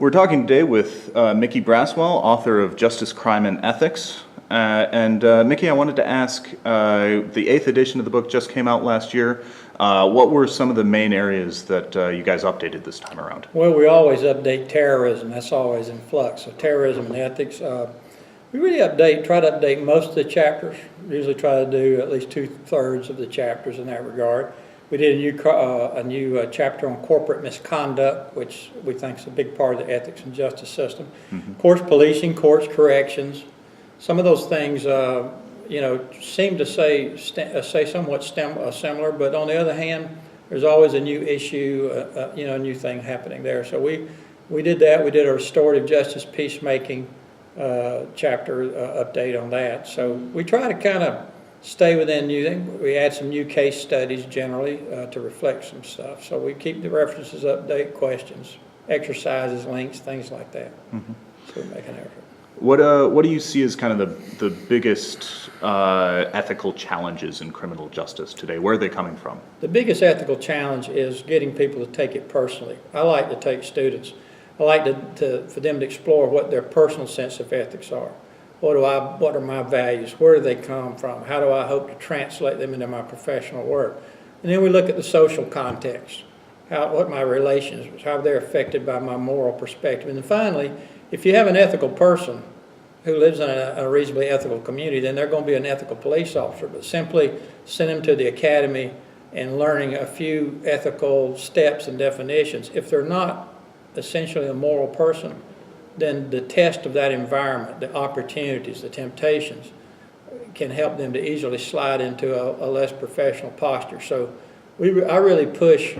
We're talking today with Mickey Braswell, author of Justice, Crime, and Ethics. Mickey, I wanted to ask, the 8th edition of the book just came out last year. What were some of the main areas that you guys updated this time around? Well, we always update terrorism. That's always in flux. So terrorism and ethics. We really try to update most of the chapters. We usually try to do at least 2/3 of the chapters in that regard. We did a new chapter on corporate misconduct, which we think is a big part of the ethics and justice system. Of course, policing, courts, corrections. Some of those things, seem to say somewhat similar, but on the other hand, there's always a new issue, a new thing happening there. So we did that. We did a restorative justice peacemaking chapter update on that. So we try to kind of stay within new things. We add some new case studies generally to reflect some stuff. So we keep the references update, questions, exercises, links, things like that. So we make an effort. What do you see as kind of the biggest ethical challenges in criminal justice today? Where are they coming from? The biggest ethical challenge is getting people to take it personally. I like to take students. I like for them to explore what their personal sense of ethics are. What are my values? Where do they come from? How do I hope to translate them into my professional work? And then we look at the social context, what my relations, how they're affected by my moral perspective. And then finally, if you have an ethical person who lives in a reasonably ethical community, then they're going to be an ethical police officer. But simply send them to the academy and learning a few ethical steps and definitions, if they're not essentially a moral person, then the test of that environment, the opportunities, the temptations, can help them to easily slide into a less professional posture. So I really push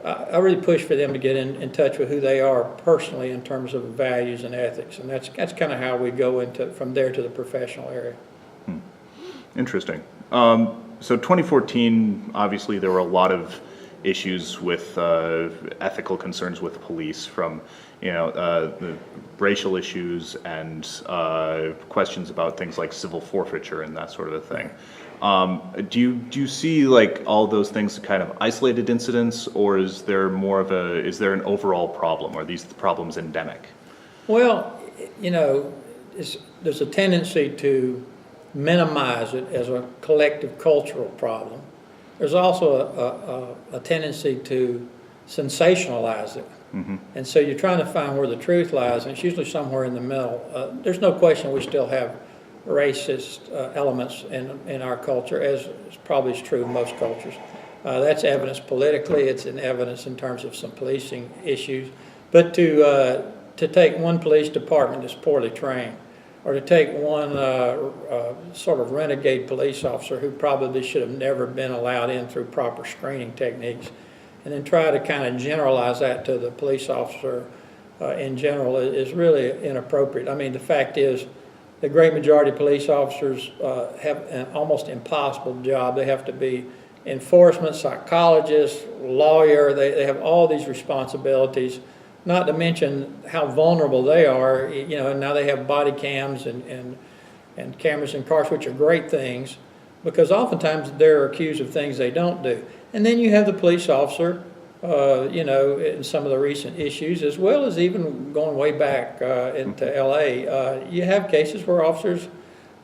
for them to get in touch with who they are personally in terms of values and ethics, and that's kind of how we go from there to the professional area. Interesting. So 2014, obviously there were a lot of issues with ethical concerns with police, from the racial issues and questions about things like civil forfeiture and that sort of a thing. Do you see like all those things kind of isolated incidents, or is there an overall problem? Are these problems endemic? Well, there's a tendency to minimize it as a collective cultural problem. There's also a tendency to sensationalize it. And so you're trying to find where the truth lies, and it's usually somewhere in the middle. There's no question we still have racist elements in our culture, as probably is true in most cultures. That's evidence politically, it's in evidence in terms of some policing issues. But to take one police department that's poorly trained, or to take one sort of renegade police officer who probably should have never been allowed in through proper screening techniques, and then try to kind of generalize that to the police officer in general is really inappropriate. I mean, the fact is, the great majority of police officers have an almost impossible job. They have to be enforcement, psychologist, lawyer. They have all these responsibilities, not to mention how vulnerable they are. And now they have body cams and cameras in cars, which are great things, because oftentimes they're accused of things they don't do. And then you have the police officer, in some of the recent issues, as well as even going way back into LA, you have cases where officers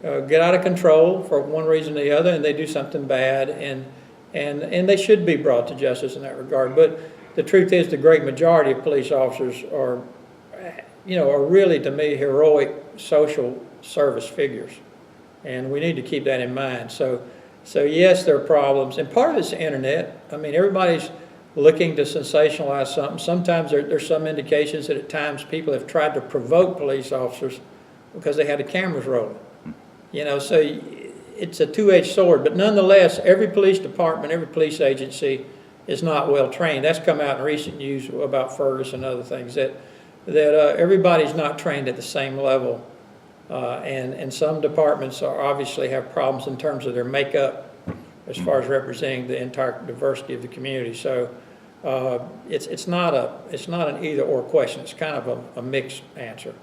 get out of control for one reason or the other, and they do something bad, and they should be brought to justice in that regard. But the truth is, the great majority of police officers are really, to me, heroic social service figures, and we need to keep that in mind. So yes, there are problems, and part of it's the internet. I mean, everybody's looking to sensationalize something. Sometimes there's some indications that at times people have tried to provoke police officers because they had the cameras rolling. So it's a two-edged sword, but nonetheless, every police department, every police agency is not well trained. That's come out in recent news about Ferguson and other things, that everybody's not trained at the same level, and some departments obviously have problems in terms of their makeup as far as representing the entire diversity of the community. So it's not an either or question. It's kind of a mixed answer.